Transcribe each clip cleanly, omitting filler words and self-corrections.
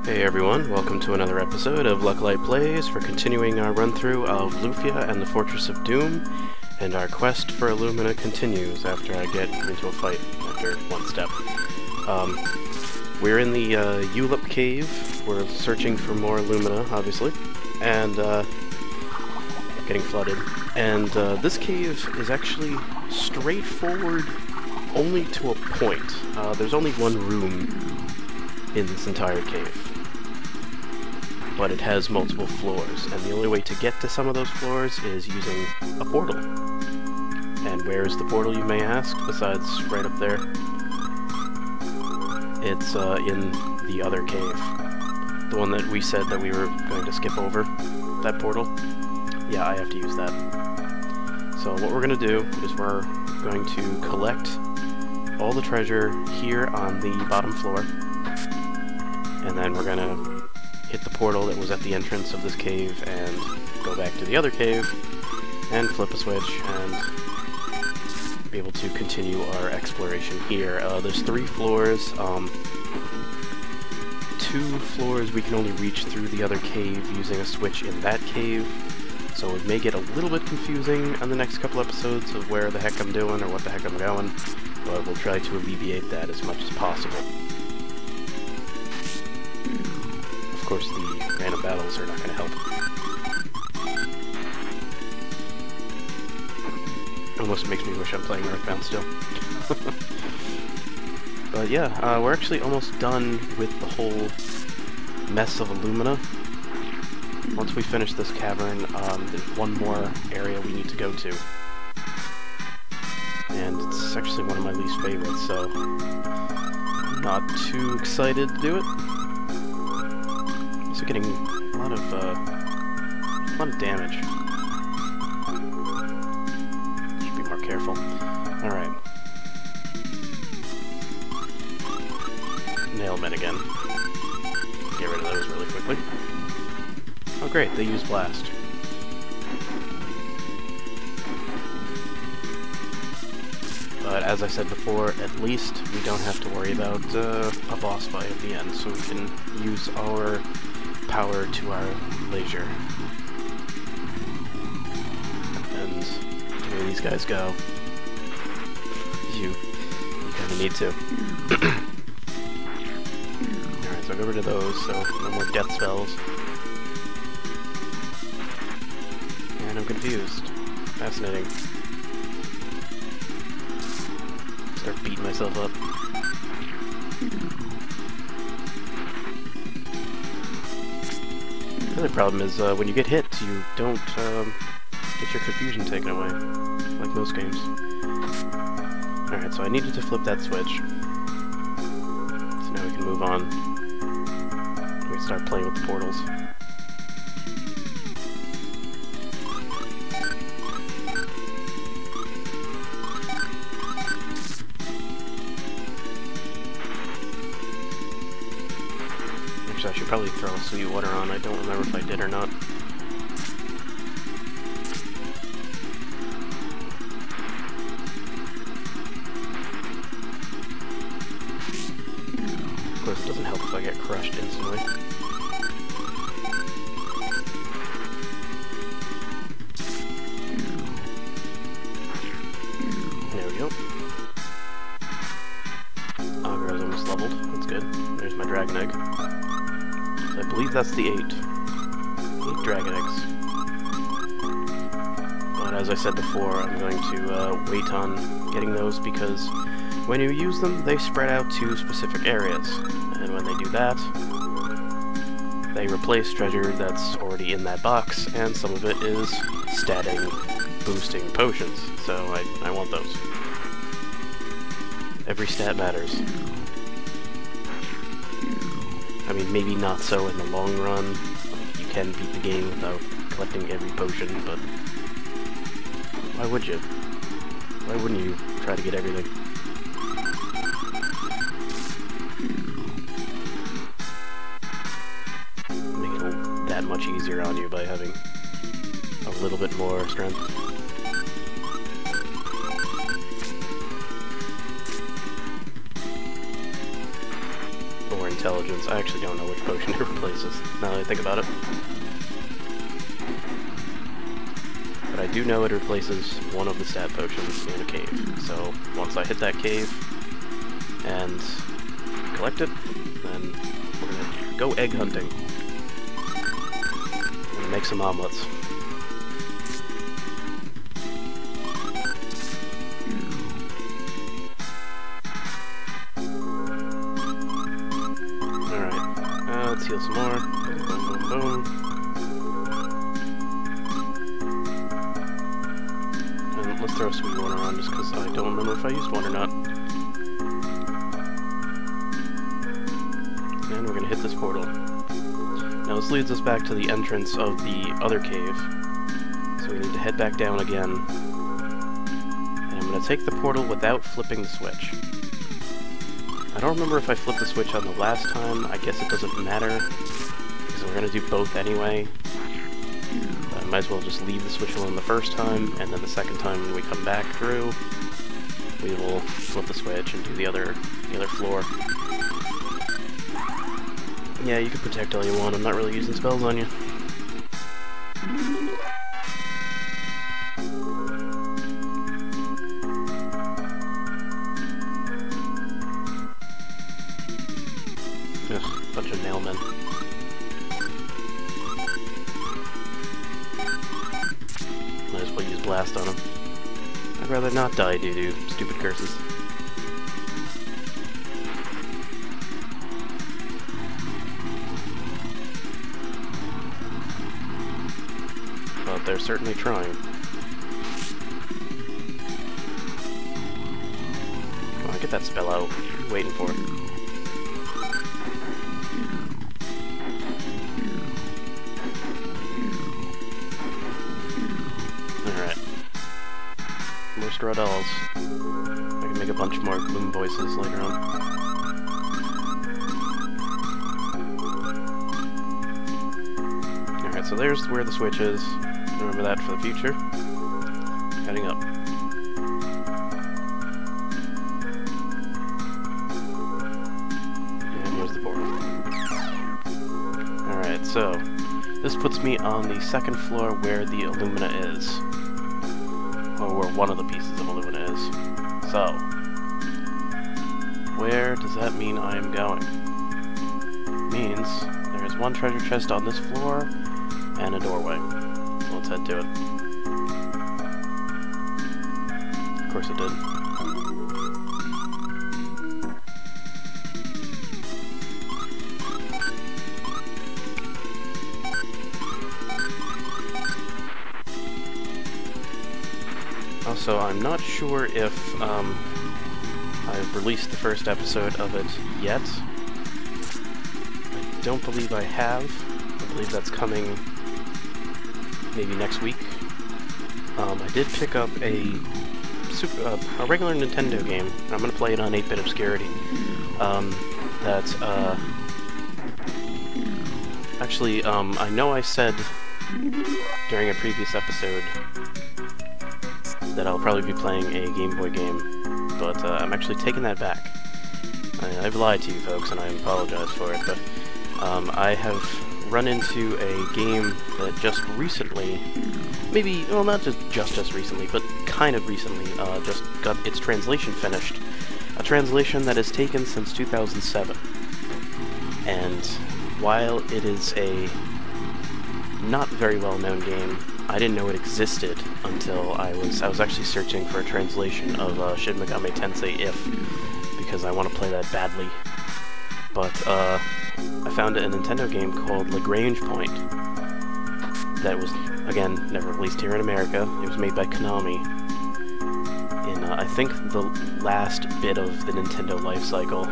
Hey everyone, welcome to another episode of Lucklight Plays for continuing our run-through of Lufia and the Fortress of Doom, and our quest for Illumina continues after I get into a fight after one step. We're in the Ulupp cave. We're searching for more Illumina, obviously, and getting flooded. And this cave is actually straightforward only to a point. There's only one room in this entire cave, but it has multiple floors, and the only way to get to some of those floors is using a portal. And where is the portal, you may ask, besides right up there? It's in the other cave. The one that we said that we were going to skip over, that portal. Yeah, I have to use that. So what we're going to do is we're going to collect all the treasure here on the bottom floor, and then we're going to hit the portal that was at the entrance of this cave and go back to the other cave and flip a switch and be able to continue our exploration here. There's 3 floors. 2 floors we can only reach through the other cave using a switch in that cave, so it may get a little bit confusing on the next couple episodes of where the heck I'm doing or what the heck I'm going, but we'll try to alleviate that as much as possible. Of course, the random battles are not going to help. Almost makes me wish I'm playing Earthbound still. But yeah, we're actually almost done with the whole mess of Illumina. Once we finish this cavern, there's one more area we need to go to. And it's actually one of my least favorites, so I'm not too excited to do it. Also getting a lot of damage. Should be more careful. Alright. Nailmen again. Get rid of those really quickly. Oh great, they use blast. But as I said before, at least we don't have to worry about a boss fight at the end, so we can use our power to our leisure. And the way these guys go, you kind of need to. Alright, so I'll go rid of those, so no more death spells. And I'm confused. Fascinating. Start beating myself up. The other problem is when you get hit, you don't get your confusion taken away, like most games. Alright, so I needed to flip that switch. So now we can move on. We can start playing with the portals. Actually, I should probably throw sweet water on. I don't remember if I did or not. Of course, it doesn't help if I get crushed instantly. There we go. Agro's almost leveled. That's good. There's my dragon egg. I believe that's the 8 dragon eggs. But as I said before, I'm going to wait on getting those because when you use them, they spread out to specific areas. And when they do that, they replace treasure that's already in that box, and some of it is statting, boosting potions. So I want those. Every stat matters. I mean, maybe not so in the long run. You can beat the game without collecting every potion, but why would you? Why wouldn't you try to get everything? Make it that much easier on you by having a little bit more strength. or intelligence. I actually don't know which potion it replaces, now that I think about it. But I do know it replaces one of the stat potions in a cave. So once I hit that cave and collect it, then we're gonna go egg hunting. And make some omelets. Alright, let's heal some more. Boom, boom, boom, boom. And let's throw sweet water on just because I don't remember if I used one or not. And we're gonna hit this portal. Now this leads us back to the entrance of the other cave. So we need to head back down again. And I'm gonna take the portal without flipping the switch. I don't remember if I flipped the switch on the last time. I guess it doesn't matter, because we're gonna do both anyway. I might as well just leave the switch alone the first time, and then the second time when we come back through, we will flip the switch and do the other floor. Yeah, you can protect all you want. I'm not really using spells on you. Ugh, bunch of nailmen. Might as well use blast on them. I'd rather not die due to stupid curses. But they're certainly trying. Come on, get that spell out. What are you waiting for? Alright. More straw dolls. I can make a bunch more gloom voices later on. Alright, so there's where the switch is. Remember that for the future. Heading up. And here's the portal. Alright, so this puts me on the second floor where the Illumina is. Or where one of the pieces of Illumina is. So, where does that mean I am going? It means there is one treasure chest on this floor and a doorway. Let's head to it. Of course it did. Also, I'm not sure if I've released the first episode of it yet. I don't believe I have. I believe that's coming maybe next week. I did pick up a regular Nintendo game. I'm going to play it on 8-bit obscurity. Actually, I know I said during a previous episode that I'll probably be playing a Game Boy game, but I'm actually taking that back. I've lied to you folks, and I apologize for it, but I have run into a game that just recently, maybe, well, not just recently, but kind of recently, just got its translation finished. A translation that has taken since 2007. And while it is a not very well-known game, I didn't know it existed until I was actually searching for a translation of Shin Megami Tensei If, because I want to play that badly. But I found a Nintendo game called Lagrange Point that was, again, never released here in America. It was made by Konami in, I think, the last bit of the Nintendo life cycle.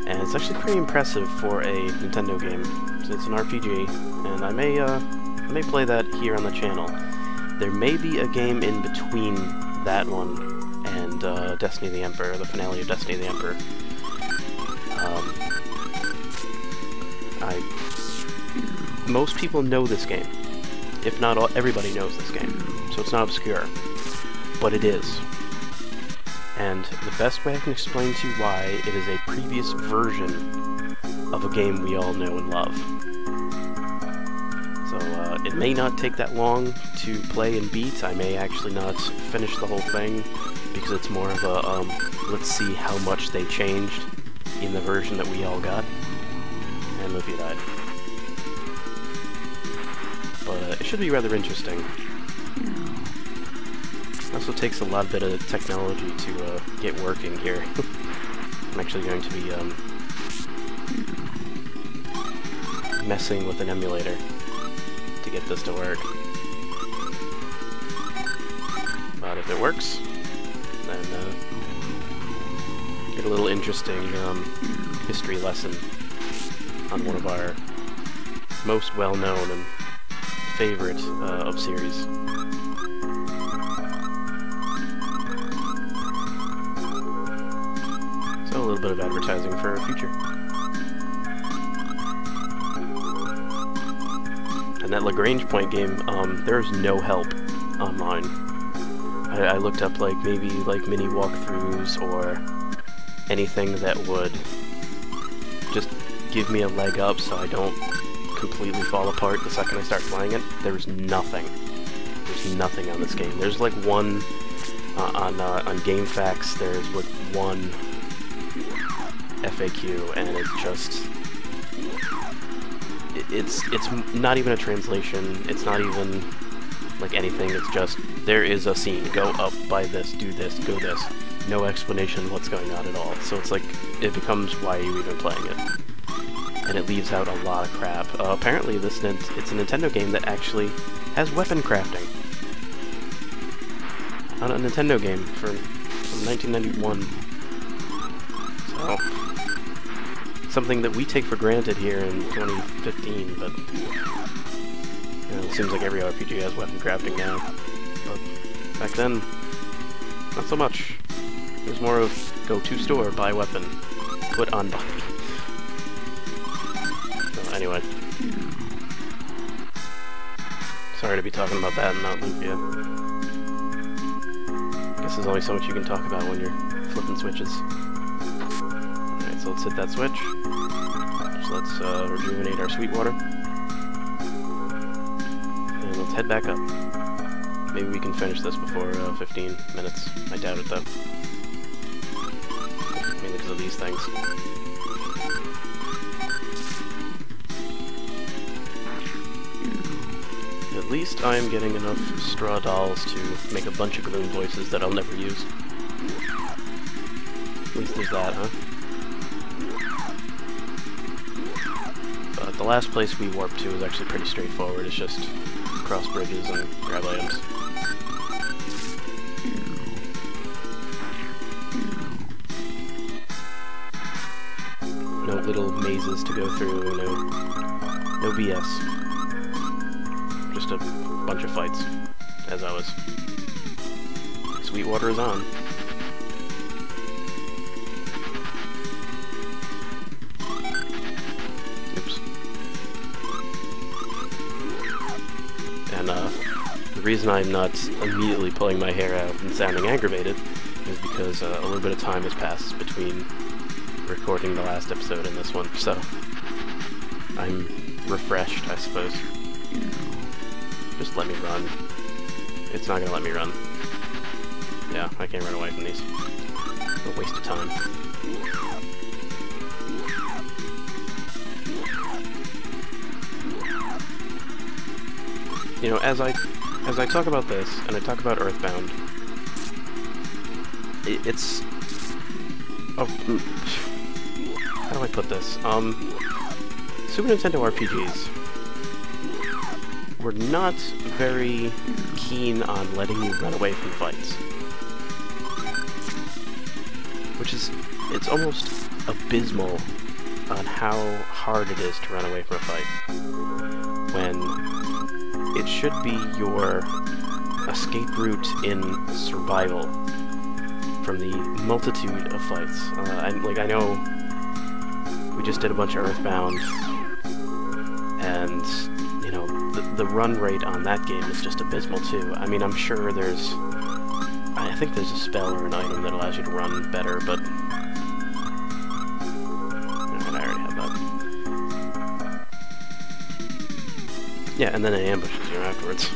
And it's actually pretty impressive for a Nintendo game. So it's an RPG, and I may play that here on the channel. There may be a game in between that one and Destiny of the Emperor, the finale of Destiny of the Emperor. Most people know this game. If not, everybody knows this game. So it's not obscure. But it is. And the best way I can explain to you why, it is a previous version of a game we all know and love. So it may not take that long to play and beat. I may actually not finish the whole thing, because it's more of a, let's see how much they changed in the version that we all got. And Lufia died. But it should be rather interesting. It also takes a lot bit of technology to get working here. I'm actually going to be messing with an emulator to get this to work. But if it works, then get a little interesting history lesson on one of our most well-known and favorite of series. So a little bit of advertising for our future. And that Lagrange point game, there's no help online. I looked up like maybe like mini walkthroughs or anything that would just give me a leg up so I don't completely fall apart the second I start playing it. There's nothing. There's nothing on this game. There's like one on GameFAQs. There's like one FAQ, and it's just it's not even a translation. It's not even like anything. It's just there is a scene. Go up, buy this, do this, go this. No explanation of what's going on at all. So it's like it becomes why are you even playing it? And it leaves out a lot of crap. Apparently it's a Nintendo game that actually has weapon crafting. On a Nintendo game from 1991. So, something that we take for granted here in 2015, but you know, it seems like every RPG has weapon crafting now. But back then, not so much. It was more of go to store, buy weapon, put on body. Anyway, sorry to be talking about that and not Lufia. I guess there's only so much you can talk about when you're flipping switches. Alright, so let's hit that switch. So let's rejuvenate our Sweetwater. And let's head back up. Maybe we can finish this before 15 minutes. I doubt it though. Mainly because of these things. At least I'm getting enough straw dolls to make a bunch of Gloom voices that I'll never use. At least there's that, huh? But the last place we warped to is actually pretty straightforward. It's just cross bridges and grab items. No little mazes to go through, no BS. Just a bunch of fights, as always. Sweetwater is on. Oops. And the reason I'm not immediately pulling my hair out and sounding aggravated is because a little bit of time has passed between recording the last episode and this one, so I'm refreshed, I suppose. Just let me run. It's not gonna let me run. Yeah, I can't run away from these. A waste of time. You know, as I talk about this, and I talk about Earthbound, it's... Oh, how do I put this? Super Nintendo RPGs were not very keen on letting you run away from fights. Which is, it's almost abysmal on how hard it is to run away from a fight. When it should be your escape route in survival from the multitude of fights. I know we just did a bunch of Earthbound, and you know, the run rate on that game is just abysmal too. I mean, I'm sure there's I think there's a spell or an item that allows you to run better, but... Alright, I already have that. Yeah, and then it ambushes you afterwards.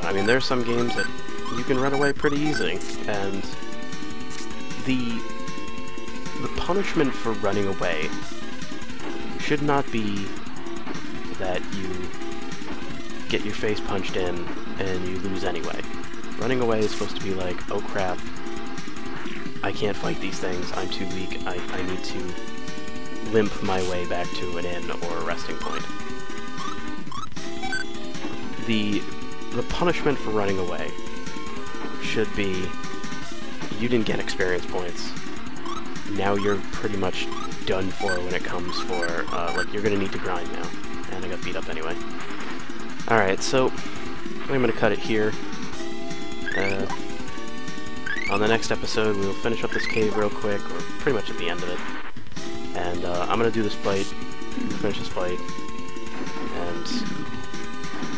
I mean, there's some games that you can run away pretty easily, and the punishment for running away should not be that you get your face punched in and you lose anyway. Running away is supposed to be like, oh crap, I can't fight these things, I'm too weak, I need to limp my way back to an inn or a resting point. The punishment for running away should be, you didn't get experience points, now you're pretty much done for when it comes for, like, you're gonna need to grind now. And I got beat up anyway. Alright, so I'm gonna cut it here. On the next episode, we'll finish up this cave real quick, or pretty much at the end of it. And I'm gonna do this fight, finish this fight, and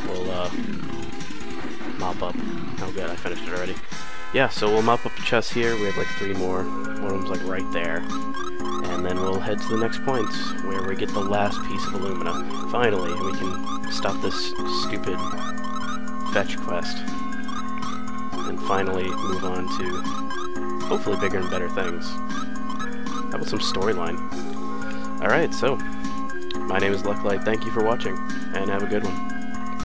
we'll mop up. Oh good, I finished it already. Yeah, so we'll mop up the chest here. We have like 3 more. One of them's like right there. And then we'll head to the next point, where we get the last piece of Illumina. Finally, and we can stop this stupid fetch quest. And finally move on to, hopefully, bigger and better things. How about some storyline? Alright, so, my name is Lucklight, thank you for watching, and have a good one.